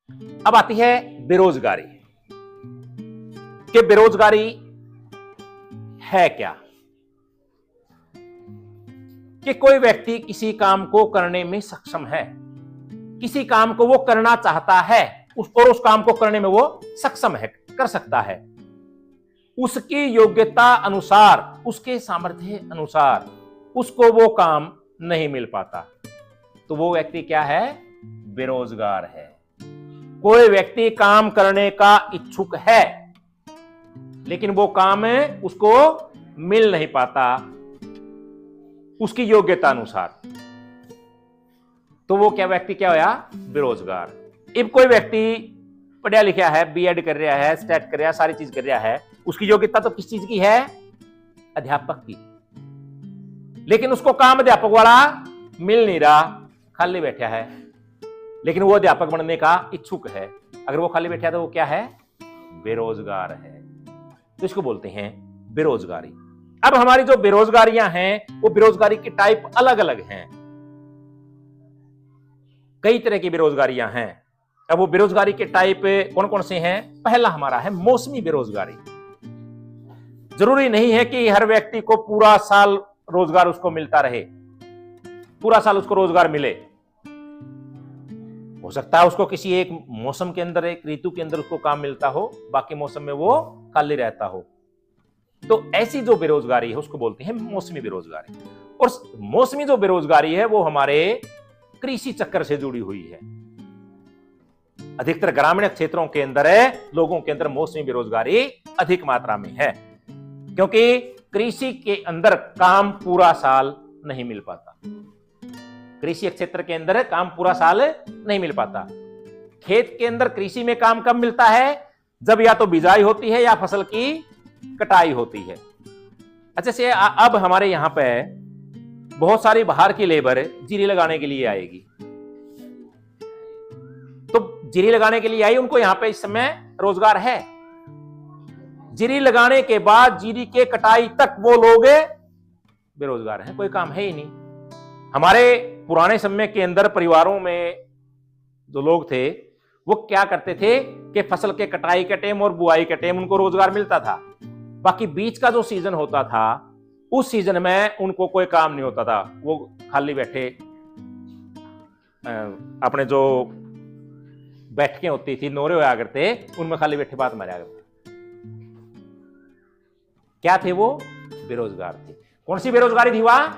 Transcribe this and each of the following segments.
अब आती है बेरोजगारी। कि बेरोजगारी है क्या? कि कोई व्यक्ति किसी काम को करने में सक्षम है, किसी काम को वो करना चाहता है, उस काम को करने में वो सक्षम है, कर सकता है, उसकी योग्यता अनुसार, उसके सामर्थ्य अनुसार उसको वो काम नहीं मिल पाता, तो वो व्यक्ति क्या है? बेरोजगार है। कोई व्यक्ति काम करने का इच्छुक है लेकिन वो काम उसको मिल नहीं पाता उसकी योग्यता अनुसार, तो वो क्या व्यक्ति क्या होया? बेरोजगार। अब कोई व्यक्ति पढ़ा लिखा है, बीएड कर रहा है, स्टेट कर रहा है, सारी चीज कर रहा है, उसकी योग्यता तो किस चीज की है? अध्यापक की, लेकिन उसको काम अध्यापक वाला मिल नहीं रहा, खाली बैठा है, लेकिन वो अध्यापक बनने का इच्छुक है। अगर वो खाली बैठा है तो वो क्या है? बेरोजगार है। तो इसको बोलते हैं बेरोजगारी। अब हमारी जो बेरोजगारियां हैं वो बेरोजगारी की टाइप अलग अलग हैं, कई तरह की बेरोजगारियां हैं। अब वो बेरोजगारी के टाइप कौन कौन से हैं? पहला हमारा है मौसमी बेरोजगारी। जरूरी नहीं है कि हर व्यक्ति को पूरा साल रोजगार उसको मिलता रहे, पूरा साल उसको रोजगार मिले। हो सकता है उसको किसी एक मौसम के अंदर, एक ऋतु के अंदर उसको काम मिलता हो, बाकी मौसम में वो खाली रहता हो। तो ऐसी जो बेरोजगारी है उसको बोलते हैं मौसमी बेरोजगारी। और मौसमी जो बेरोजगारी है वो हमारे कृषि चक्र से जुड़ी हुई है। अधिकतर ग्रामीण क्षेत्रों के अंदर लोगों के अंदर मौसमी बेरोजगारी अधिक मात्रा में है, क्योंकि कृषि के अंदर काम पूरा साल नहीं मिल पाता। कृषि क्षेत्र के अंदर काम पूरा साल नहीं मिल पाता। खेत के अंदर कृषि में काम कब मिलता है? जब या तो बिजाई होती है या फसल की कटाई होती है। अच्छा से अब हमारे यहां पे बहुत सारी बाहर की लेबर जीरी लगाने के लिए आएगी, तो जीरी लगाने के लिए आई, उनको यहां पे इस समय रोजगार है। जीरी लगाने के बाद जीरी के कटाई तक वो लोग बेरोजगार हैं, कोई काम है ही नहीं। हमारे पुराने समय के अंदर परिवारों में जो लोग थे वो क्या करते थे कि फसल के कटाई के टाइम और बुआई के टाइम उनको रोजगार मिलता था, बाकी बीच का जो सीजन होता था उस सीजन में उनको कोई काम नहीं होता था। वो खाली बैठे अपने जो बैठकें होती थी, नोरे होया करते, उनमें खाली बैठे बात मारा करते। क्या थे वो? बेरोजगार थे। कौन सी बेरोजगारी थी वह?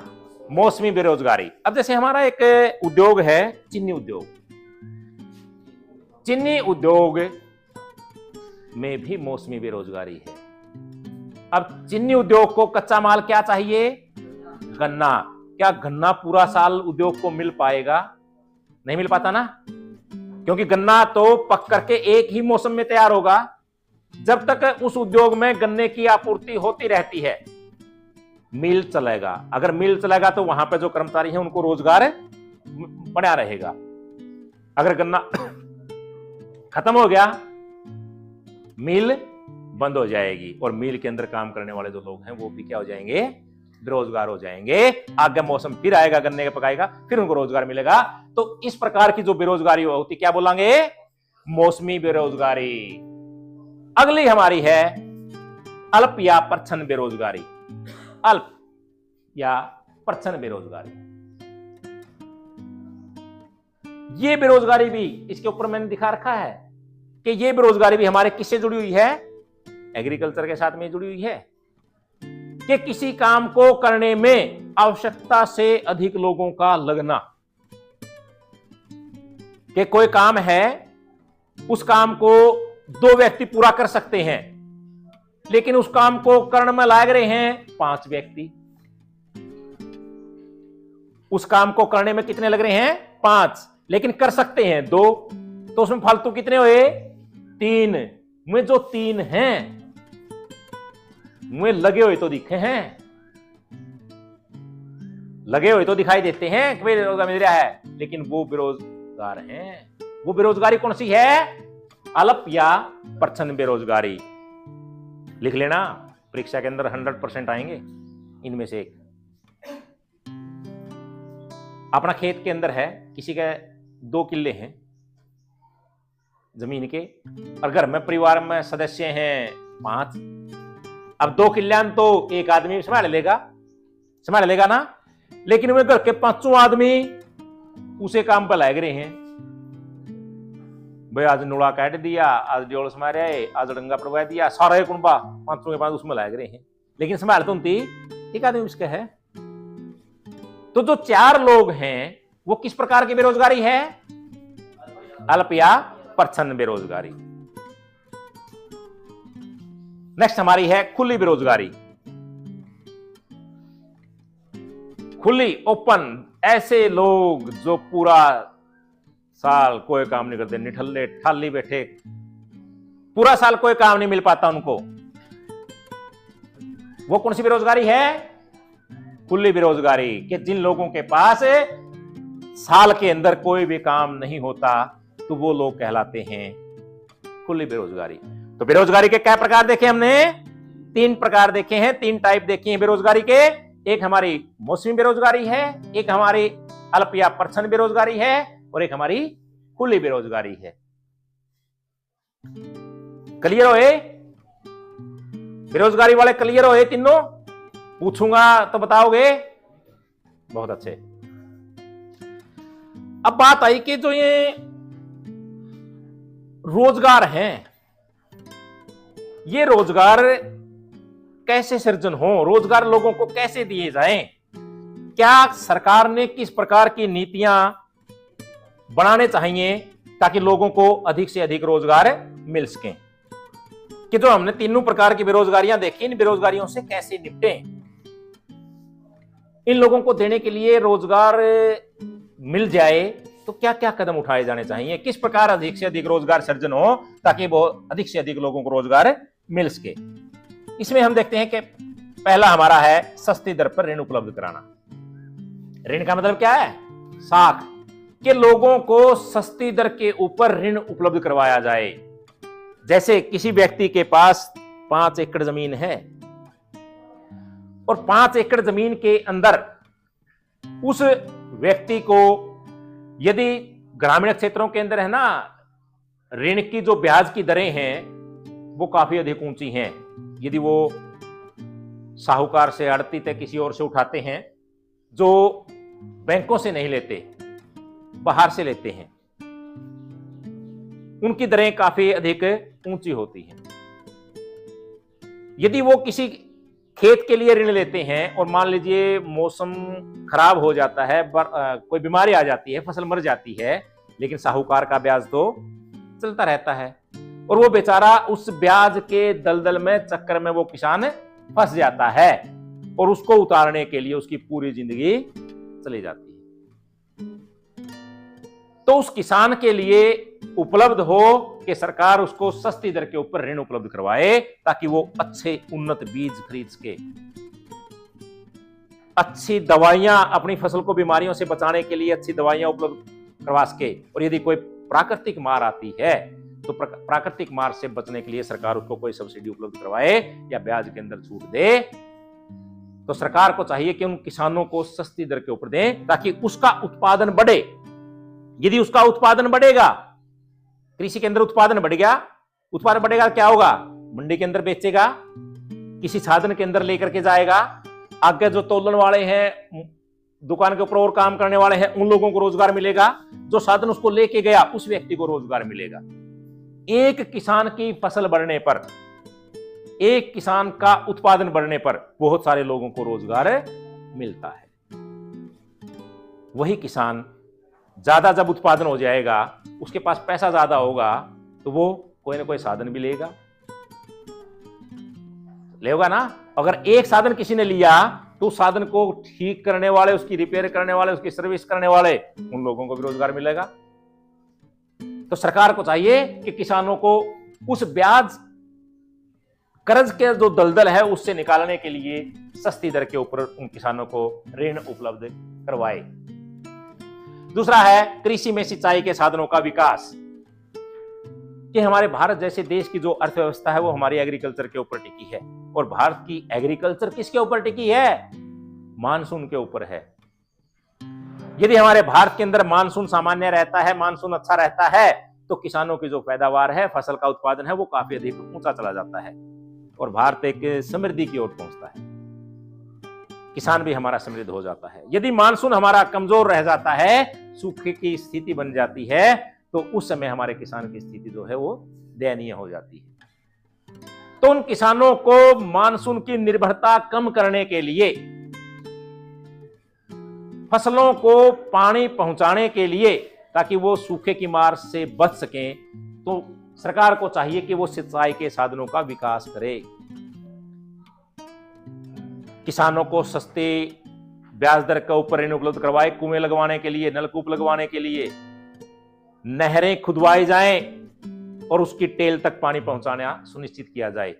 मौसमी बेरोजगारी। अब जैसे हमारा एक उद्योग है चीनी उद्योग, चीनी उद्योग में भी मौसमी बेरोजगारी है। अब चीनी उद्योग को कच्चा माल क्या चाहिए? गन्ना। क्या गन्ना पूरा साल उद्योग को मिल पाएगा? नहीं मिल पाता ना, क्योंकि गन्ना तो पक करके एक ही मौसम में तैयार होगा। जब तक उस उद्योग में गन्ने की आपूर्ति होती रहती है मिल चलेगा। अगर मिल चलेगा तो वहां पे जो कर्मचारी हैं उनको रोजगार बना रहेगा। अगर गन्ना खत्म हो गया मिल बंद हो जाएगी, और मिल के अंदर काम करने वाले जो लोग हैं वो भी क्या हो जाएंगे? बेरोजगार हो जाएंगे। आगे मौसम फिर आएगा, गन्ने का पकाएगा, फिर उनको रोजगार मिलेगा। तो इस प्रकार की जो बेरोजगारी होती क्या बोलेंगे? मौसमी बेरोजगारी। अगली हमारी है अल्प या परछन बेरोजगारी। अल्प या परछन बेरोजगारी, ये बेरोजगारी भी इसके ऊपर मैंने दिखा रखा है कि ये बेरोजगारी भी हमारे किससे जुड़ी हुई है? एग्रीकल्चर के साथ में जुड़ी हुई है। कि किसी काम को करने में आवश्यकता से अधिक लोगों का लगना। कि कोई काम है, उस काम को 2 व्यक्ति पूरा कर सकते हैं, लेकिन उस काम को करने में लग रहे हैं 5 व्यक्ति। उस काम को करने में कितने लग रहे हैं? 5, लेकिन कर सकते हैं 2, तो उसमें फालतू कितने हुए? 3। में जो 3 हैं मुझे लगे हुए तो दिखे हैं, लगे हुए तो दिखाई देते हैं कि बेरोजगार मिल रहा है, लेकिन वो बेरोजगार हैं। वो बेरोजगारी कौन सी है? अल्प या परछन बेरोजगारी। लिख लेना, परीक्षा के अंदर 100% आएंगे इनमें से एक। अपना खेत के अंदर है, किसी के 2 किल्ले हैं, जमीन के, और घर में परिवार में सदस्य हैं 5। अब 2 किल्लान तो एक आदमी संभाल लेगा ना, लेकिन वे घर के 5 आदमी उसे काम पर लाग रहे हैं। भाई आज नुड़ा काट दिया, आज ड्योल समारे आए, आज डंगा पड़वा दिया, सारे कुंबा 5 के 5 उसमें लाग रहे हैं, लेकिन संभाल तो उनती एक आदमी उसका है। तो जो 4 लोग हैं वो किस प्रकार की बेरोजगारी है? अल्प या प्रच्छन्न बेरोजगारी। नेक्स्ट हमारी है खुली बेरोजगारी। खुली, ओपन, ऐसे लोग जो पूरा साल कोई काम नहीं करते, निठल्ले ठाली बैठे, पूरा साल कोई काम नहीं मिल पाता उनको, वो कौन सी बेरोजगारी है? खुली बेरोजगारी। कि जिन लोगों के पास साल के अंदर कोई भी काम नहीं होता तो वो लोग कहलाते हैं खुली बेरोजगारी। तो बेरोजगारी के क्या प्रकार देखे हमने? 3 प्रकार देखे हैं, 3 टाइप देखे हैं बेरोजगारी के। एक हमारी मौसमी बेरोजगारी है, एक हमारी अल्प या प्रच्छन्न बेरोजगारी है, और एक हमारी खुली बेरोजगारी है। क्लियर हो? बेरोजगारी वाले क्लियर हो? तीनों पूछूंगा तो बताओगे? बहुत अच्छे। अब बात आई कि जो ये रोजगार हैं, ये रोजगार कैसे सृजन हो, रोजगार लोगों को कैसे दिए जाएं? क्या सरकार ने किस प्रकार की नीतियां बनाने चाहिए ताकि लोगों को अधिक से अधिक रोजगार मिल सके? कि जो हमने 3 प्रकार की बेरोजगारियां देखी, इन बेरोजगारियों से कैसे निपटें? इन लोगों को देने के लिए रोजगार मिल जाए तो क्या क्या कदम उठाए जाने चाहिए? किस प्रकार अधिक से अधिक रोजगार सृजन हो ताकि बहुत अधिक से अधिक लोगों को रोजगार मिल सके? इसमें हम देखते हैं कि पहला हमारा है सस्ती दर पर ऋण उपलब्ध कराना। ऋण का मतलब क्या है? साख। कि लोगों को सस्ती दर के ऊपर ऋण उपलब्ध करवाया जाए। जैसे किसी व्यक्ति के पास 5 एकड़ जमीन है और 5 एकड़ जमीन के अंदर उस व्यक्ति को, यदि ग्रामीण क्षेत्रों के अंदर है ना, ऋण की जो ब्याज की दरें हैं वो काफी अधिक ऊंची हैं। यदि वो साहूकार से, आड़ती तक किसी और से उठाते हैं, जो बैंकों से नहीं लेते, बाहर से लेते हैं, उनकी दरें काफी अधिक ऊंची होती हैं। यदि वो किसी खेत के लिए ऋण लेते हैं और मान लीजिए मौसम खराब हो जाता है, कोई बीमारी आ जाती है, फसल मर जाती है, लेकिन साहूकार का ब्याज तो चलता रहता है और वो बेचारा उस ब्याज के दलदल में, चक्कर में वो किसान फंस जाता है और उसको उतारने के लिए उसकी पूरी जिंदगी चली जाती है। तो उस किसान के लिए उपलब्ध हो कि सरकार उसको सस्ती दर के ऊपर ऋण उपलब्ध करवाए ताकि वो अच्छे उन्नत बीज खरीद सके, अच्छी दवाइयां, अपनी फसल को बीमारियों से बचाने के लिए अच्छी दवाइयां उपलब्ध करवा सके। और यदि कोई प्राकृतिक मार आती है तो प्राकृतिक मार से बचने के लिए सरकार उसको कोई सब्सिडी उपलब्ध करवाए या ब्याज के अंदर छूट दे। तो सरकार को चाहिए कि उन किसानों को सस्ती दर के ऊपर दें ताकि उसका उत्पादन बढ़े। यदि उसका उत्पादन बढ़ेगा, कृषि के अंदर उत्पादन बढ़ गया, उत्पादन बढ़ेगा, क्या होगा? मंडी के अंदर बेचेगा, किसी साधन के अंदर लेकर के जाएगा, आगे जो तोलन वाले हैं, दुकान के ऊपर और काम करने वाले हैं, उन लोगों को रोजगार मिलेगा, जो साधन उसको लेके गया उस व्यक्ति को रोजगार मिलेगा। एक किसान की फसल बढ़ने पर, एक किसान का उत्पादन बढ़ने पर बहुत सारे लोगों को रोजगार मिलता है। वही किसान ज्यादा जब उत्पादन हो जाएगा, उसके पास पैसा ज्यादा होगा, तो वो कोई ना कोई साधन भी लेगा ना। अगर एक साधन किसी ने लिया तो उस साधन को ठीक करने वाले, उसकी रिपेयर करने वाले, उसकी सर्विस करने वाले, उन लोगों को भी रोजगार मिलेगा। तो सरकार को चाहिए कि किसानों को उस ब्याज कर्ज के जो दलदल है उससे निकालने के लिए सस्ती दर के ऊपर उन किसानों को ऋण उपलब्ध करवाए। दूसरा है कृषि में सिंचाई के साधनों का विकास। कि हमारे भारत जैसे देश की जो अर्थव्यवस्था है वो हमारी एग्रीकल्चर के ऊपर टिकी है। और भारत की एग्रीकल्चर किसके ऊपर टिकी है? मानसून के ऊपर है। यदि हमारे भारत के अंदर मानसून सामान्य रहता है, मानसून अच्छा रहता है, तो किसानों की जो पैदावार है, फसल का उत्पादन है, वो काफी अधिक ऊंचा चला जाता है और भारत एक समृद्धि की ओर पहुंचता है। किसान भी हमारा समृद्ध हो जाता है। यदि मानसून हमारा कमजोर रह जाता है, सूखे की स्थिति बन जाती है, तो उस समय हमारे किसान की स्थिति जो है वो दयनीय हो जाती है। तो उन किसानों को मानसून की निर्भरता कम करने के लिए, फसलों को पानी पहुंचाने के लिए, ताकि वो सूखे की मार से बच सकें, तो सरकार को चाहिए कि वो सिंचाई के साधनों का विकास करे। किसानों को सस्ते ब्याज दर का ऊपर ऋण उपलब्ध करवाए, कुएं लगवाने के लिए, नलकूप लगवाने के लिए, नहरें खुदवाई जाएं और उसकी टेल तक पानी पहुंचाना सुनिश्चित किया जाए,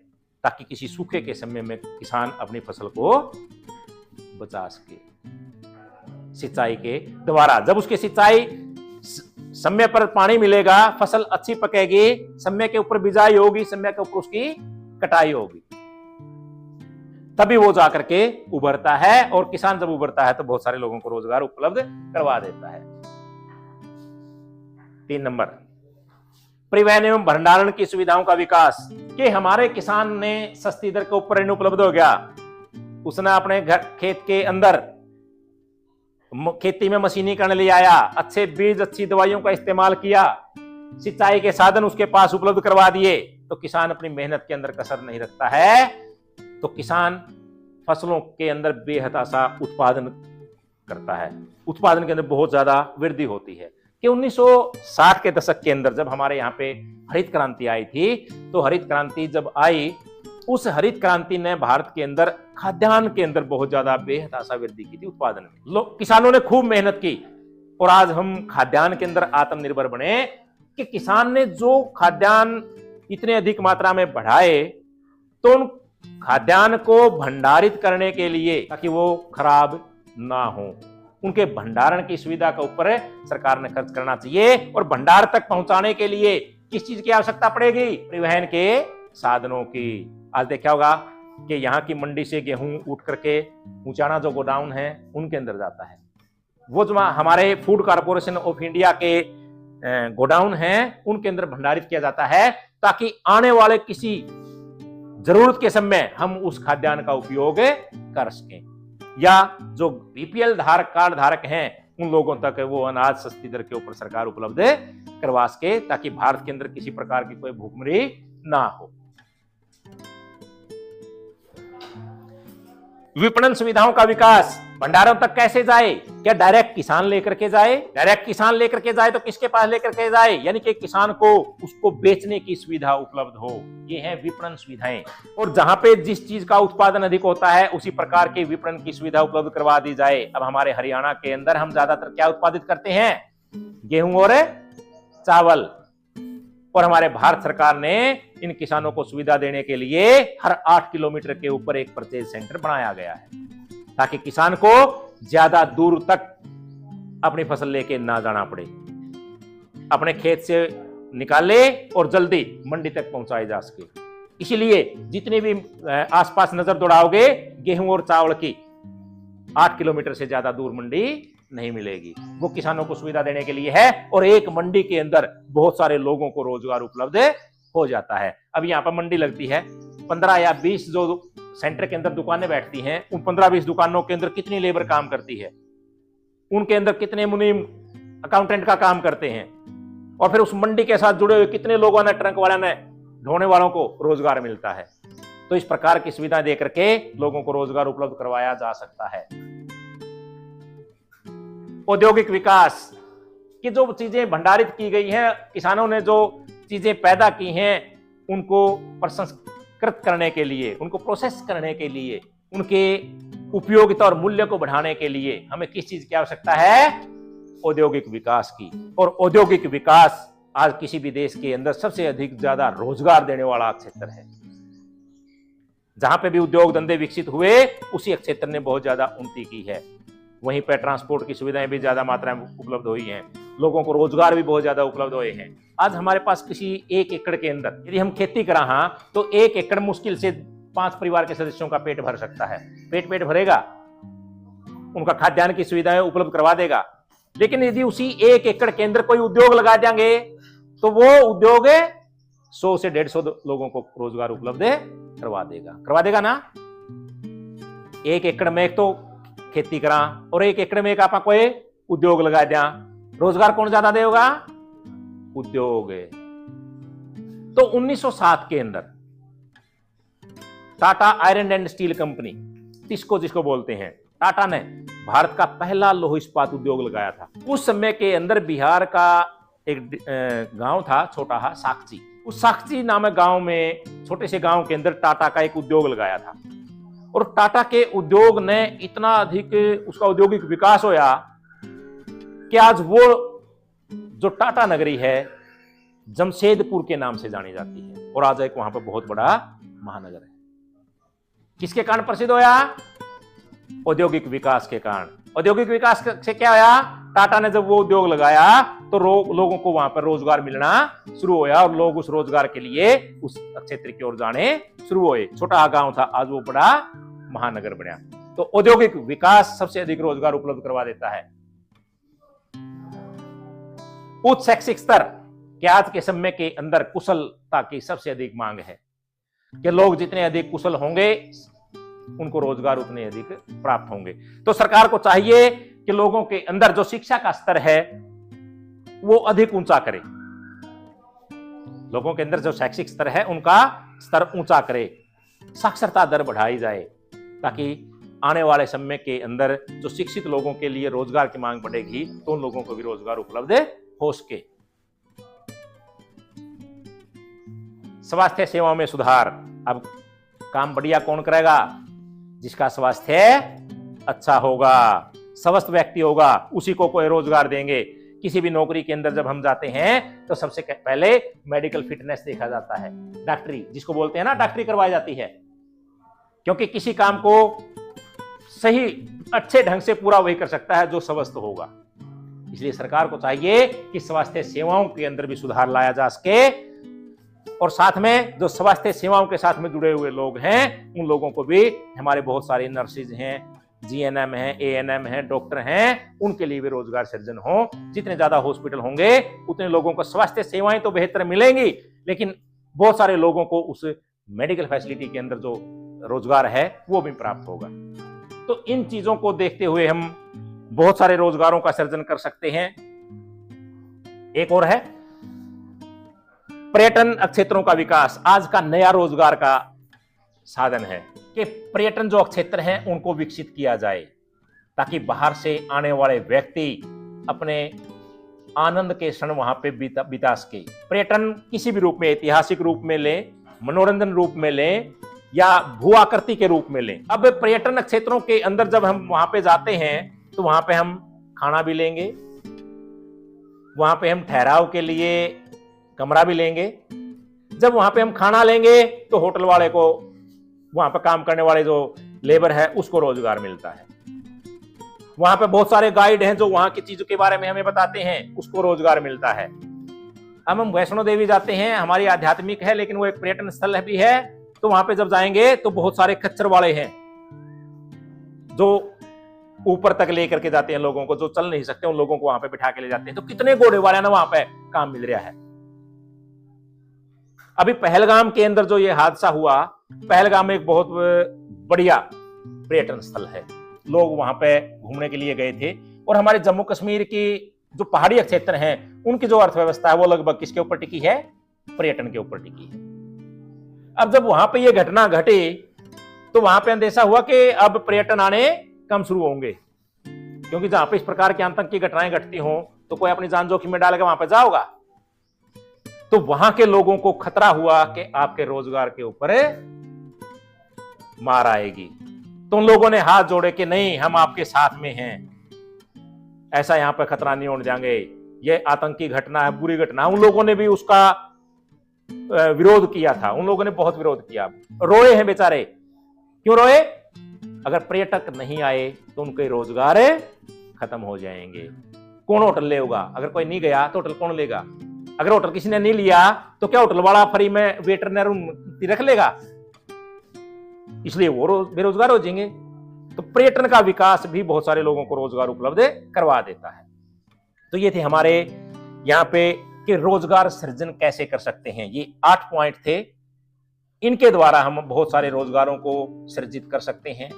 ताकि किसी सूखे के समय में किसान अपनी फसल को बचा सके सिंचाई के द्वारा। जब उसके सिंचाई समय पर पानी मिलेगा, फसल अच्छी पकेगी, समय के ऊपर बिजाई होगी, समय के ऊपर उसकी कटाई होगी, तभी वो जाकर के उभरता है। और किसान जब उभरता है तो बहुत सारे लोगों को रोजगार उपलब्ध करवा देता है। 3 नंबर, परिवहन एवं भंडारण की सुविधाओं का विकास। कि हमारे किसान ने सस्ती दर के ऊपर ऋण उपलब्ध हो गया, उसने अपने घर खेत के अंदर खेती में मशीनीकरण ले आया, अच्छे बीज, अच्छी दवाइयों का इस्तेमाल किया, सिंचाई के साधन उसके पास उपलब्ध करवा दिए, तो किसान अपनी मेहनत के अंदर कसर नहीं रखता है। तो किसान फसलों के अंदर बेहताशा उत्पादन करता है, उत्पादन के अंदर बहुत ज्यादा वृद्धि होती है। कि 1960 के दशक के अंदर जब हमारे यहाँ पे हरित क्रांति आई थी, तो हरित क्रांति जब आई, उस हरित क्रांति ने भारत के अंदर खाद्यान्न के अंदर बहुत ज्यादा बेहताशा वृद्धि की थी उत्पादन में। किसानों ने खूब मेहनत की और आज हम खाद्यान्न के अंदर आत्मनिर्भर बने। कि किसान ने जो खाद्यान्न इतने अधिक मात्रा में बढ़ाए, तो उन खाद्यान्न को भंडारित करने के लिए, ताकि वो खराब ना हो, उनके भंडारण की सुविधा के ऊपर सरकार ने खर्च करना चाहिए। और भंडार तक पहुंचाने के लिए किस चीज की आवश्यकता पड़ेगी? परिवहन के साधनों की। आज देखा होगा कि यहाँ की मंडी से गेहूं उठ करके ऊंचाना जो गोडाउन है उनके अंदर जाता है। वो जो हमारे फूड कॉर्पोरेशन ऑफ इंडिया के गोडाउन हैं, उनके अंदर भंडारित किया जाता है, ताकि आने वाले किसी जरूरत के समय हम उस खाद्यान्न का उपयोग कर सकें। या जो बीपीएल कार्ड धारक हैं, उन लोगों तक वो अनाज सस्ती दर के ऊपर सरकार उपलब्ध करवा सके, ताकि भारत के अंदर किसी प्रकार की कोई भूखमरी ना हो। विपणन सुविधाओं का विकास। भंडारों तक कैसे जाए? क्या डायरेक्ट किसान लेकर के जाए? डायरेक्ट किसान लेकर के जाए तो किसके पास लेकर के जाए? यानी कि किसान को उसको बेचने की सुविधा उपलब्ध हो। ये है विपणन सुविधाएं। और जहां पे जिस चीज का उत्पादन अधिक होता है, उसी प्रकार के विपणन की सुविधा उपलब्ध करवा दी जाए। अब हमारे हरियाणा के अंदर हम ज्यादातर क्या उत्पादित करते हैं? गेहूं और चावल। और हमारे भारत सरकार ने इन किसानों को सुविधा देने के लिए हर 8 किलोमीटर के ऊपर एक परचेज सेंटर बनाया गया है, ताकि किसान को ज्यादा दूर तक अपनी फसल लेके ना जाना पड़े, अपने खेत से निकाले और जल्दी मंडी तक पहुंचाई जा सके। इसीलिए जितने भी आसपास नजर दौड़ाओगे, गेहूं और चावल की 8 किलोमीटर से ज्यादा दूर मंडी नहीं मिलेगी। वो किसानों को सुविधा देने के लिए है, और एक मंडी के अंदर बहुत सारे लोगों को रोजगार उपलब्ध हो जाता है। अब यहाँ पर मंडी लगती है, 15 या 20 जो सेंटर के अंदर दुकानें बैठती हैं, उन 15-20 दुकानों के अंदर कितनी लेबर काम करती है, उनके अंदर कितने मुनीम अकाउंटेंट का काम करते हैं, और फिर उस मंडी के साथ जुड़े हुए कितने लोगों ने, ट्रक वाले ने, ढोने वालों को रोजगार मिलता है। तो इस प्रकार की सुविधा देकर के लोगों को रोजगार उपलब्ध करवाया जा सकता है। औद्योगिक विकास की जो चीजें भंडारित की गई हैं, किसानों ने जो चीजें पैदा की हैं, उनको प्रसंस्कृत करने के लिए, उनको प्रोसेस करने के लिए, उनके उपयोगिता और मूल्य को बढ़ाने के लिए हमें किस चीज की आवश्यकता है? औद्योगिक विकास की। और औद्योगिक विकास आज किसी भी देश के अंदर सबसे अधिक ज्यादा रोजगार देने वाला क्षेत्र है। जहां पे भी उद्योग धंधे विकसित हुए, उसी क्षेत्र ने बहुत ज्यादा उन्नति की है। वहीं पर ट्रांसपोर्ट की सुविधाएं भी ज्यादा मात्रा में उपलब्ध हुई हैं, लोगों को रोजगार भी बहुत ज्यादा उपलब्ध हुए हैं। आज हमारे पास किसी 1 एकड़ के अंदर यदि हम खेती करा, तो 1 एकड़ मुश्किल से 5 परिवार के सदस्यों का पेट भर सकता है। पेट भरेगा, उनका खाद्यान्न की सुविधाएं उपलब्ध करवा देगा। लेकिन यदि उसी 1 एकड़ के अंदर कोई उद्योग लगा देंगे, तो वो उद्योग 100 से 150 लोगों को रोजगार उपलब्ध करवा देगा ना। 1 एकड़ में एक तो खेती करा और 1 एकड़ में एक आप कोई उद्योग लगा दिया, रोजगार कौन ज्यादा देगा? उद्योग। तो 1907 के अंदर Tata iron and steel company, जिसको बोलते हैं, टाटा ने भारत का पहला लौह इस्पात उद्योग लगाया था। उस समय के अंदर बिहार का एक गांव था छोटा सा साकची, उस साकची नामक गांव में, छोटे से गांव के अंदर टाटा का एक उद्योग लगाया था। और टाटा के उद्योग ने इतना अधिक उसका औद्योगिक विकास होया कि आज वो जो टाटा नगरी है जमशेदपुर के नाम से जानी जाती है और आज एक वहां पर बहुत बड़ा महानगर है। किसके कारण प्रसिद्ध होया? औद्योगिक विकास के कारण। औद्योगिक विकास से क्या होया? टाटा ने जब वो उद्योग लगाया तो लोगों को वहां पर रोजगार मिलना शुरू होया और लोग उस रोजगार के लिए उस क्षेत्र की ओर जाने शुरू हुए। छोटा गांव था, आज वो बड़ा महानगर बना। तो औद्योगिक विकास सबसे अधिक रोजगार उपलब्ध करवा देता है। उच्च शैक्षिक स्तर कि आज के समय के अंदर कुशलता की सबसे अधिक मांग है कि लोग जितने अधिक कुशल होंगे उनको रोजगार उतने अधिक प्राप्त होंगे। तो सरकार को चाहिए कि लोगों के अंदर जो शिक्षा का स्तर है वो अधिक ऊंचा करे। लोगों के अंदर जो शैक्षिक स्तर है उनका स्तर ऊंचा करे, साक्षरता दर बढ़ाई जाए ताकि आने वाले समय के अंदर जो शिक्षित लोगों के लिए रोजगार की मांग बढ़ेगी तो उन लोगों को भी रोजगार उपलब्ध हो सके। स्वास्थ्य सेवाओं में सुधार। अब काम बढ़िया कौन करेगा? जिसका स्वास्थ्य अच्छा होगा, स्वस्थ व्यक्ति होगा, उसी को कोई रोजगार देंगे। किसी भी नौकरी के अंदर जब हम जाते हैं तो सबसे पहले मेडिकल फिटनेस देखा जाता है। डॉक्टरी जिसको बोलते हैं ना, डॉक्टरी करवाई जाती है, क्योंकि किसी काम को सही अच्छे ढंग से पूरा वही कर सकता है जो स्वस्थ होगा। इसलिए सरकार को चाहिए कि स्वास्थ्य सेवाओं के अंदर भी सुधार लाया जा सके और साथ में जो स्वास्थ्य सेवाओं के साथ में जुड़े हुए लोग हैं उन लोगों को भी, हमारे बहुत सारे नर्सेज हैं, जीएनएम हैं, एएनएम हैं, डॉक्टर हैं, उनके लिए भी रोजगार सृजन हो। जितने ज्यादा हॉस्पिटल होंगे उतने लोगों को स्वास्थ्य सेवाएं तो बेहतर मिलेंगी, लेकिन बहुत सारे लोगों को उस मेडिकल फैसिलिटी के अंदर जो रोजगार है वो भी प्राप्त होगा। तो इन चीजों को देखते हुए हम बहुत सारे रोजगारों का सृजन कर सकते हैं। एक और है पर्यटन क्षेत्रों का विकास। आज का नया रोजगार का साधन है कि पर्यटन जो क्षेत्र हैं उनको विकसित किया जाए ताकि बाहर से आने वाले व्यक्ति अपने आनंद के क्षण वहां पे बिता सके। पर्यटन किसी भी रूप में, ऐतिहासिक रूप में ले, मनोरंजन रूप में ले या भू आकृति के रूप में ले। अब पर्यटन क्षेत्रों के अंदर जब हम वहां पे जाते हैं तो वहां पे हम खाना भी लेंगे, वहां पे हम ठहराव के लिए कमरा भी लेंगे। जब वहां पे हम खाना लेंगे तो होटल वाले को, वहां पे काम करने वाले जो लेबर है उसको रोजगार मिलता है। वहां पे बहुत सारे गाइड हैं जो वहां की चीजों के बारे में हमें बताते हैं, उसको रोजगार मिलता है। अब हम वैष्णो देवी जाते हैं, हमारी आध्यात्मिक है लेकिन वो एक पर्यटन स्थल भी है, तो वहां पे जब जाएंगे तो बहुत सारे खच्चर वाले हैं जो ऊपर तक लेकर के जाते हैं लोगों को, जो चल नहीं सकते उन लोगों को वहां पे बिठा के ले जाते हैं। तो कितने घोड़े वाले ना वहां पे काम मिल रहा है। अभी पहलगाम के अंदर जो ये हादसा हुआ, पहलगाम एक बहुत बढ़िया पर्यटन स्थल है, लोग वहां पे घूमने के लिए गए थे और हमारे जम्मू कश्मीर की जो पहाड़ी क्षेत्र हैं उनकी जो अर्थव्यवस्था है वो लगभग किसके ऊपर टिकी है? पर्यटन के ऊपर टिकी है। अब जब वहां पे ये घटना घटी तो वहां पे अंदेशा हुआ कि अब पर्यटन आने कम शुरू होंगे, क्योंकि जहां पे इस प्रकार की आतंक की घटनाएं घटती हों तो कोई अपनी जान जोखिम में डाल के वहां पे जाओगा। तो वहां के लोगों को खतरा हुआ कि आपके रोजगार के ऊपर मार आएगी। तो उन लोगों ने हाथ जोड़े कि नहीं, हम आपके साथ में हैं, ऐसा यहां पर खतरा नहीं होने देंगे, ये आतंकी घटना है, बुरी घटना। उन लोगों ने भी उसका विरोध किया था, उन लोगों ने बहुत विरोध किया, रोए हैं बेचारे। क्यों रोए? अगर पर्यटक नहीं आए तो उनके रोजगार खत्म हो जाएंगे। कौन होटल लेगा? अगर कोई नहीं गया तो होटल कौन लेगा? अगर होटल किसी ने नहीं लिया तो क्या होटल वाला फ्री में वेटर ने रख लेगा? इसलिए वो बेरोजगार हो जाएंगे। तो पर्यटन का विकास भी बहुत सारे लोगों को रोजगार उपलब्ध करवा देता है। तो ये थे हमारे यहाँ पे कि रोजगार सृजन कैसे कर सकते हैं। ये 8 पॉइंट थे, इनके द्वारा हम बहुत सारे रोजगारों को सृजित कर सकते हैं।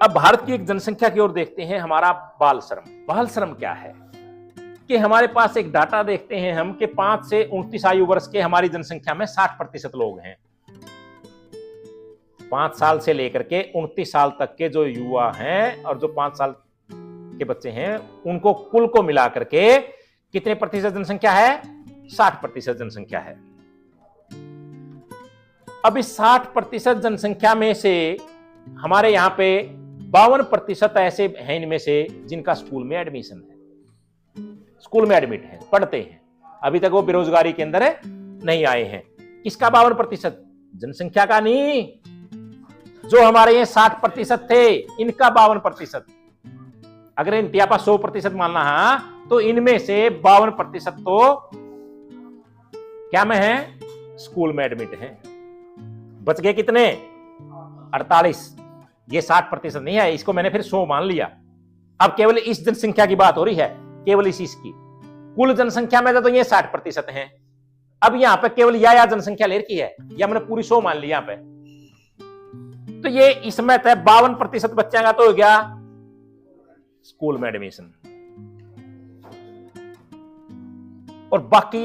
अब भारत की एक जनसंख्या की ओर देखते हैं, हमारा बाल श्रम। बाल श्रम क्या है कि हमारे पास एक डाटा देखते हैं हम कि 5 से 29 आयु वर्ष के हमारी जनसंख्या में 60% लोग हैं। 5 साल से लेकर के 29 साल तक के जो युवा हैं और जो 5 साल के बच्चे हैं, उनको कुल को मिला करके कितने प्रतिशत जनसंख्या है? 60% जनसंख्या है। अब इस 60% जनसंख्या में से हमारे यहां पे 52% ऐसे हैं इनमें से जिनका स्कूल में एडमिशन है, स्कूल में एडमिट है, पढ़ते हैं, अभी तक वो बेरोजगारी के अंदर नहीं आए हैं। किसका 52%? जनसंख्या का नहीं, जो हमारे यहाँ 60% थे इनका 52%। अगर इन 100% मानना है तो इनमें से 52% तो क्या में है? स्कूल में एडमिट हैं। बच गए कितने? 48। ये 60% नहीं है, इसको मैंने फिर 100 मान लिया। अब केवल इस जनसंख्या की बात हो रही है, केवल इसकी कुल जनसंख्या में तो ये 60% है। अब यहां पे केवल या जनसंख्या ले रखी है, या मैंने पूरी 100 मान ली यहां पे, तो ये इसमें तय 52% बच्चों का तो हो गया स्कूल में एडमिशन, और बाकी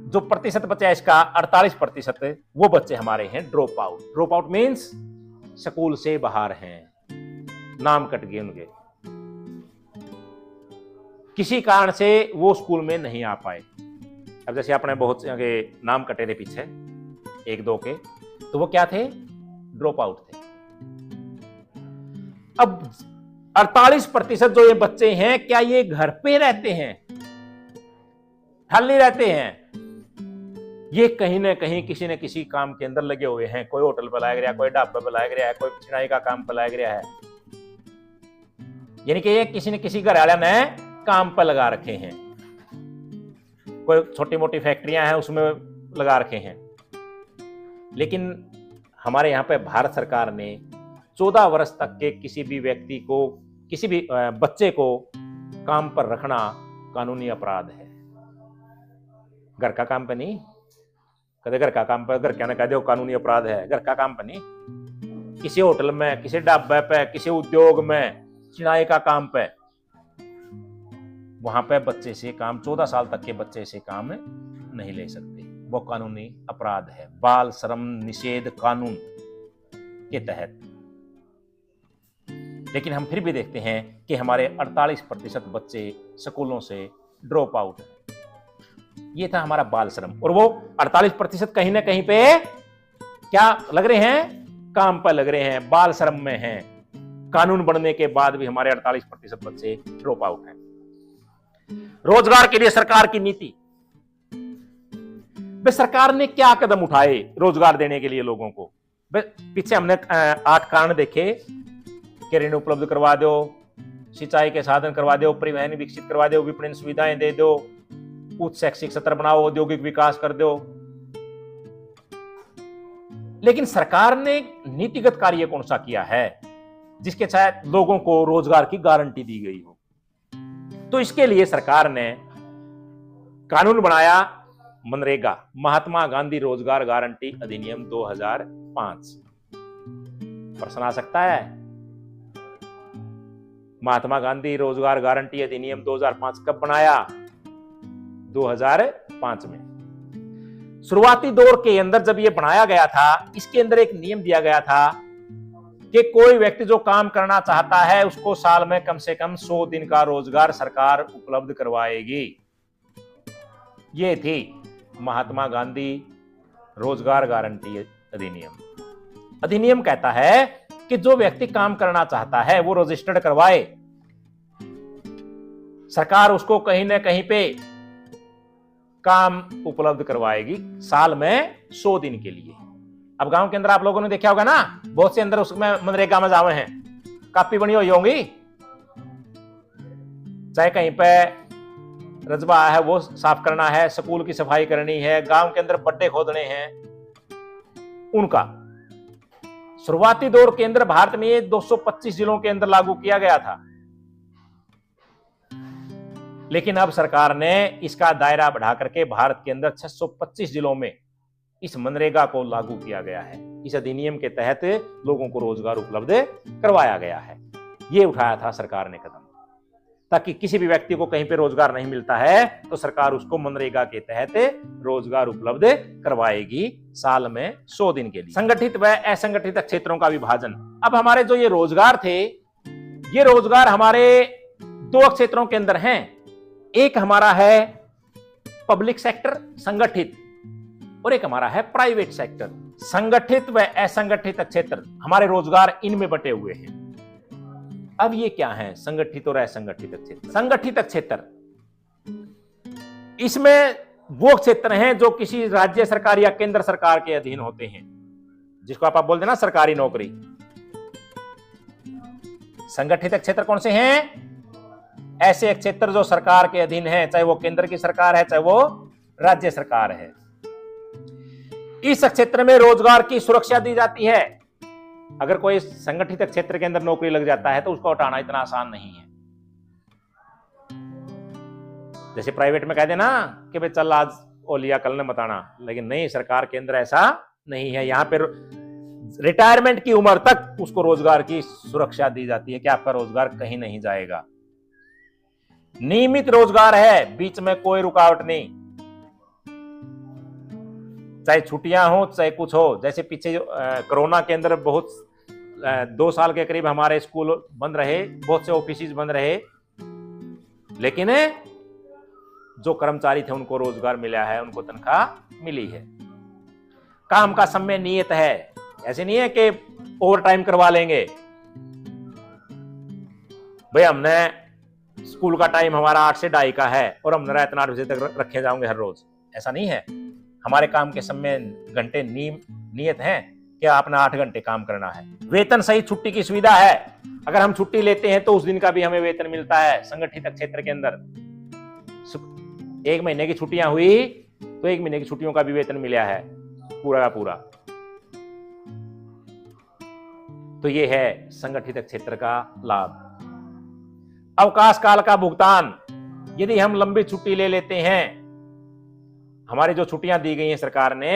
जो प्रतिशत बचा है इसका 48%, वो बच्चे हमारे हैं drop out. Drop out means school से बाहर हैं, नाम कट गए उनके, किसी कारण से वो स्कूल में नहीं आ पाए। अब जैसे अपने बहुत से नाम कटे थे पीछे 1-2 के, तो वो क्या थे? ड्रॉप आउट थे। अब 48% जो ये बच्चे हैं, क्या ये घर पे रहते हैं? खाली रहते हैं? ये कहीं ना कहीं किसी न किसी काम के अंदर लगे हुए हैं। कोई होटल पे लाया गया, कोई ढाबा पे लाया गया है, कोई चिड़ाई का काम पे लाया गया है, यानी कि ये किसी न किसी घर वाले ने काम पर लगा रखे हैं। कोई छोटी मोटी फैक्ट्रियां हैं उसमें लगा रखे हैं। लेकिन हमारे यहाँ पे भारत सरकार ने 14 वर्ष तक के किसी भी व्यक्ति को, किसी भी बच्चे को काम पर रखना कानूनी अपराध है। घर का काम पे नहीं, कदे घर का काम पे, घर क्या ना कह दो कानूनी अपराध है, घर का काम पे नहीं। किसी होटल में, किसी ढाबे पे, किसी उद्योग में, चिनाई का काम पे, वहां पे बच्चे से काम, 14 साल तक के बच्चे से काम नहीं ले सकते, वो कानूनी अपराध है, बाल श्रम निषेध कानून के तहत। लेकिन हम फिर भी देखते हैं कि हमारे 48% बच्चे स्कूलों से ड्रॉप आउट हैं। ये था हमारा बाल श्रम, और वो 48% कहीं ना कहीं पे क्या लग रहे हैं? काम पर लग रहे हैं, बाल श्रम में हैं। कानून बनने के बाद भी हमारे 48% बच्चे ड्रॉप आउट हैं। रोजगार के लिए सरकार की नीति, सरकार ने क्या कदम उठाए रोजगार देने के लिए लोगों को? पीछे हमने 8 कारण देखे कि ऋण उपलब्ध करवा दो, सिंचाई के साधन करवा दो, परिवहन विकसित करवा दो, विपणन सुविधाएं दे दो, उच्च शैक्षिक सत्र बनाओ, औद्योगिक विकास कर दो। लेकिन सरकार ने नीतिगत कार्य कौन सा किया है जिसके तहत लोगों को रोजगार की गारंटी दी गई हो? तो इसके लिए सरकार ने कानून बनाया, मनरेगा, महात्मा गांधी रोजगार गारंटी अधिनियम 2005। प्रश्न आ सकता है, महात्मा गांधी रोजगार गारंटी अधिनियम 2005 कब बनाया? 2005 में। शुरुआती दौर के अंदर जब यह बनाया गया था, इसके अंदर एक नियम दिया गया था कि कोई व्यक्ति जो काम करना चाहता है उसको साल में कम से कम 100 दिन का रोजगार सरकार उपलब्ध करवाएगी। ये थी महात्मा गांधी रोजगार गारंटी अधिनियम। अधिनियम कहता है कि जो व्यक्ति काम करना चाहता है वो रजिस्टर्ड करवाए, सरकार उसको कहीं ना कहीं पे काम उपलब्ध करवाएगी साल में 100 दिन के लिए। अब गांव के अंदर आप लोगों ने देखा होगा ना, बहुत से अंदर उसमें मनरेगा में जावे हैं, कापी बनी हुई होंगी, चाहे कहीं पे रजबा है वो साफ करना है, स्कूल की सफाई करनी है, गांव के अंदर गड्ढे खोदने हैं, उनका शुरुआती दौर के अंदर भारत में 225 जिलों के अंदर लागू किया गया था। लेकिन अब सरकार ने इसका दायरा बढ़ा करके भारत के अंदर 625 जिलों में इस मनरेगा को लागू किया गया है। इस अधिनियम के तहत लोगों को रोजगार उपलब्ध करवाया गया है। यह उठाया था सरकार ने कदम, ताकि किसी भी व्यक्ति को कहीं पे रोजगार नहीं मिलता है तो सरकार उसको मनरेगा के तहत रोजगार उपलब्ध करवाएगी साल में 100 दिन के लिए। संगठित व असंगठित क्षेत्रों का विभाजन। अब हमारे जो ये रोजगार थे, ये रोजगार हमारे दो क्षेत्रों के अंदर हैं। एक हमारा है पब्लिक सेक्टर संगठित, और एक हमारा है प्राइवेट सेक्टर। संगठित व असंगठित क्षेत्र हमारे रोजगार इनमें बटे हुए हैं। अब ये क्या है संगठित और असंगठित क्षेत्र? संगठित क्षेत्र, इसमें वो क्षेत्र हैं जो किसी राज्य सरकार या केंद्र सरकार के अधीन होते हैं, जिसको आप बोल देना सरकारी नौकरी। संगठित क्षेत्र कौन से हैं? ऐसे क्षेत्र जो सरकार के अधीन हैं, चाहे वो केंद्र की सरकार है चाहे वो राज्य सरकार है। इस क्षेत्र में रोजगार की सुरक्षा दी जाती है। अगर कोई संगठित क्षेत्र के अंदर नौकरी लग जाता है तो उसको हटाना इतना आसान नहीं है। जैसे प्राइवेट में कह देना कि भाई चल आज ओ लिया कल ने बताना, लेकिन नहीं, सरकार के अंदर ऐसा नहीं है। यहां पर रिटायरमेंट की उम्र तक उसको रोजगार की सुरक्षा दी जाती है कि आपका रोजगार कहीं नहीं जाएगा। नियमित रोजगार है, बीच में कोई रुकावट नहीं, चाहे छुट्टियां हो चाहे कुछ हो। जैसे पीछे कोरोना के अंदर बहुत 2 साल के करीब हमारे स्कूल बंद रहे, बहुत से ऑफिस बंद रहे, लेकिन जो कर्मचारी थे उनको रोजगार मिला है, उनको तनख्वाह मिली है। काम का समय नियत है, ऐसे नहीं है कि ओवर टाइम करवा लेंगे। भाई हमने स्कूल का टाइम हमारा 8 से 2:30 का है और हम रात 8 बजे तक रखे जाओगे हर रोज, ऐसा नहीं है। हमारे काम के समय घंटे नियत हैं कि आपने 8 घंटे काम करना है। वेतन सहित छुट्टी की सुविधा है। अगर हम छुट्टी लेते हैं तो उस दिन का भी हमें वेतन मिलता है। संगठित क्षेत्र के अंदर 1 महीने की छुट्टियां हुई तो 1 महीने की छुट्टियों का भी वेतन मिला है पूरा का पूरा। तो ये है संगठित क्षेत्र का लाभ। अवकाश काल का भुगतान। यदि हम लंबी छुट्टी ले लेते हैं, हमारी जो छुट्टियां दी गई हैं सरकार ने,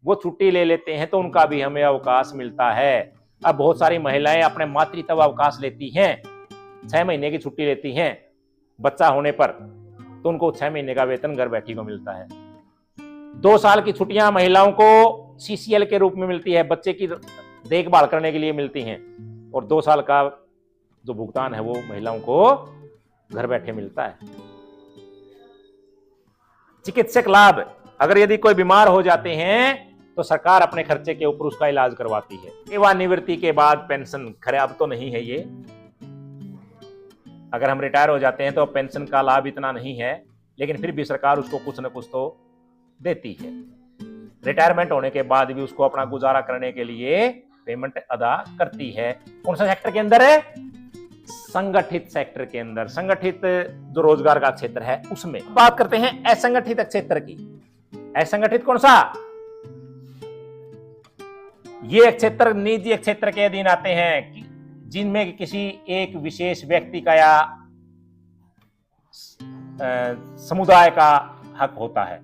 वो छुट्टी ले लेते हैं तो उनका भी हमें अवकाश मिलता है। अब बहुत सारी महिलाएं अपने मातृत्व अवकाश लेती हैं, 6 महीने की छुट्टी लेती हैं बच्चा होने पर, तो उनको 6 महीने का वेतन घर बैठी को मिलता है। 2 साल की छुट्टियां महिलाओं को सीसीएल के रूप में मिलती है, बच्चे की देखभाल करने के लिए मिलती हैं, और 2 साल का जो भुगतान है वो महिलाओं को घर बैठे मिलता है। चिकित्सक लाभ। अगर यदि कोई बीमार हो जाते हैं तो सरकार अपने खर्चे के ऊपर उसका इलाज करवाती है। सेवानिवृत्ति के बाद पेंशन, खैर अब तो नहीं है ये, अगर हम रिटायर हो जाते हैं तो पेंशन का लाभ इतना नहीं है, लेकिन फिर भी सरकार उसको कुछ न कुछ तो देती है। रिटायरमेंट होने के बाद भी उसको अपना गुजारा करने के लिए पेमेंट अदा करती है। कौन सा सेक्टर के अंदर है? संगठित सेक्टर के अंदर, संगठित जो रोजगार का क्षेत्र है उसमें। बात करते हैं असंगठित क्षेत्र की। असंगठित कौन सा? ये क्षेत्र निजी क्षेत्र के अधीन आते हैं, जिनमें किसी एक विशेष व्यक्ति का या समुदाय का हक होता है।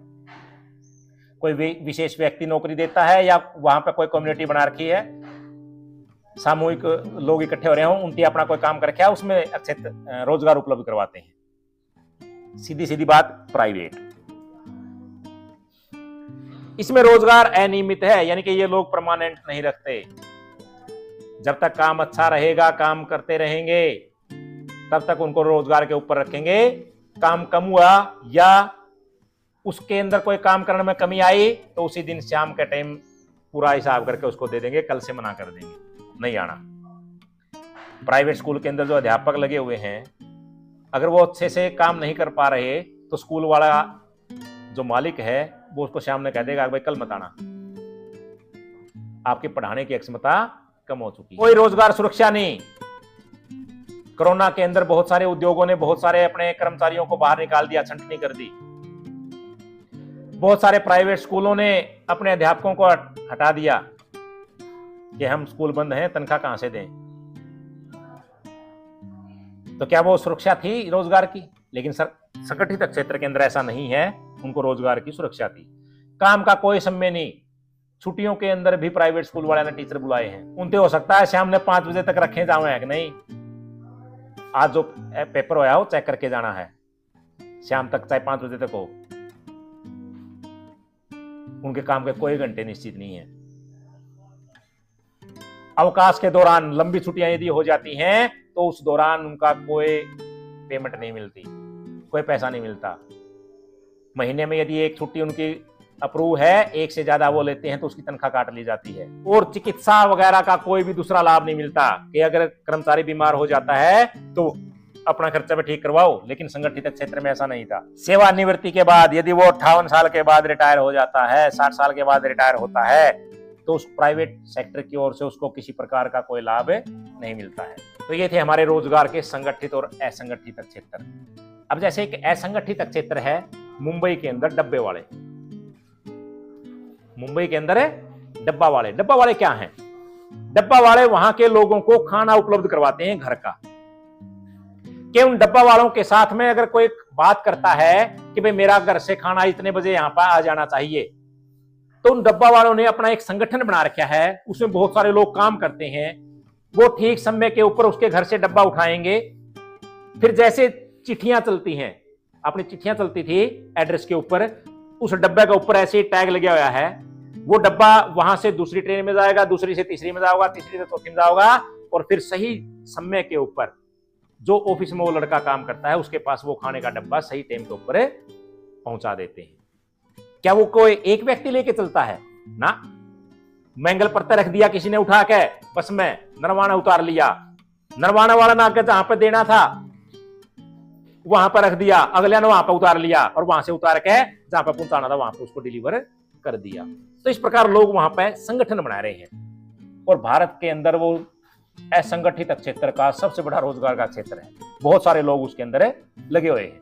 कोई विशेष व्यक्ति नौकरी देता है या वहां पर कोई कम्युनिटी बना रखी है, सामूहिक लोग इकट्ठे हो रहे हों, उनकी अपना कोई काम कर रखा है, उसमें क्षेत्र रोजगार उपलब्ध करवाते हैं। सीधी सीधी बात प्राइवेट। इसमें रोजगार अनियमित है, यानी कि ये लोग परमानेंट नहीं रखते। जब तक काम अच्छा रहेगा, काम करते रहेंगे, तब तक उनको रोजगार के ऊपर रखेंगे। काम कम हुआ या उसके अंदर कोई काम करने में कमी आई तो उसी दिन शाम के टाइम पूरा हिसाब करके उसको दे देंगे, कल से मना कर देंगे, नहीं आना। प्राइवेट स्कूल के अंदर जो अध्यापक लगे हुए हैं, अगर वो अच्छे से काम नहीं कर पा रहे तो स्कूल वाला जो मालिक है वो उसको शाम में कह देगा भाई कल मत आना, आपकी पढ़ाने की क्षमता कम हो चुकी है। कोई रोजगार सुरक्षा नहीं। कोरोना के अंदर बहुत सारे उद्योगों ने बहुत सारे अपने कर्मचारियों को बाहर निकाल दिया, छंटनी कर दी। बहुत सारे प्राइवेट स्कूलों ने अपने अध्यापकों को हटा दिया कि हम स्कूल बंद हैं, तनख्वाह कहां से दें। तो क्या वो सुरक्षा थी रोजगार की? लेकिन संगठित क्षेत्र के अंदर ऐसा नहीं है, उनको रोजगार की सुरक्षा थी। काम का कोई समय नहीं, छुट्टियों के अंदर भी प्राइवेट स्कूल वाले ने टीचर बुलाए हैं। उनसे हो सकता है शाम ने 5 बजे तक रखे जावे है कि नहीं, आज जो पेपर होया हो चेक करके जाना है, शाम तक चाहे 5 बजे तक हो। उनके काम के कोई घंटे निश्चित नहीं है। अवकाश के दौरान लंबी छुट्टियां यदि हो जाती हैं तो उस दौरान उनका कोई पेमेंट नहीं मिलती, कोई पैसा नहीं मिलता। महीने में यदि एक छुट्टी उनकी अप्रूव है, एक से ज्यादा वो लेते हैं तो उसकी तनख्वाह काट ली जाती है। और चिकित्सा वगैरह का कोई भी दूसरा लाभ नहीं मिलता कि अगर कर्मचारी बीमार हो जाता है तो अपना खर्चा भी ठीक करवाओ, लेकिन संगठित क्षेत्र में ऐसा नहीं था। सेवानिवृत्ति के बाद यदि वो 58 साल के बाद रिटायर हो जाता है, 60 साल के बाद रिटायर होता है, तो उस प्राइवेट सेक्टर की ओर से उसको किसी प्रकार का कोई लाभ नहीं मिलता है। तो ये थे हमारे रोजगार के संगठित और असंगठित क्षेत्र। अब जैसे एक असंगठित क्षेत्र है मुंबई के अंदर डब्बे वाले। मुंबई के अंदर है डब्बा वाले। डब्बा वाले क्या हैं? डब्बा वाले वहां के लोगों को खाना उपलब्ध करवाते हैं घर का। कि उन डब्बा वालों के साथ में अगर कोई बात करता है कि भाई मेरा घर से खाना इतने बजे यहां पर आ जाना चाहिए, तो उन डब्बा वालों ने अपना एक संगठन बना रखा है, उसमें बहुत सारे लोग काम करते हैं। वो ठीक समय के ऊपर उसके घर से डब्बा उठाएंगे। फिर जैसे चिट्ठियां चलती हैं, अपनी चिट्ठियां चलती थी एड्रेस के ऊपर, उस डब्बे के ऊपर ऐसे टैग लगा हुआ है। वो डब्बा वहां से दूसरी ट्रेन में जाएगा, दूसरी से तीसरी में जाएगा, तीसरी से चौथी में जाएगा, और फिर सही समय के ऊपर जो ऑफिस में वो लड़का काम करता है उसके पास वो खाने का डब्बा सही टाइम के ऊपर पहुंचा देते हैं। क्या वो कोई एक व्यक्ति लेके चलता है? ना, मैंगल पत्थर रख दिया किसी ने उठा के बस में, नरवाना उतार लिया, नरवाना वाला ना के जहां पर देना था वहां पर रख दिया, अगले ने वहां पर उतार लिया, और वहां से उतार के जहां पर पहुंचाना था वहां पर उसको डिलीवर कर दिया। तो इस प्रकार लोग वहां पर संगठन बना रहे हैं। और भारत के अंदर वो असंगठित क्षेत्र का सबसे बड़ा रोजगार का क्षेत्र है। बहुत सारे लोग उसके अंदर लगे हुए हैं।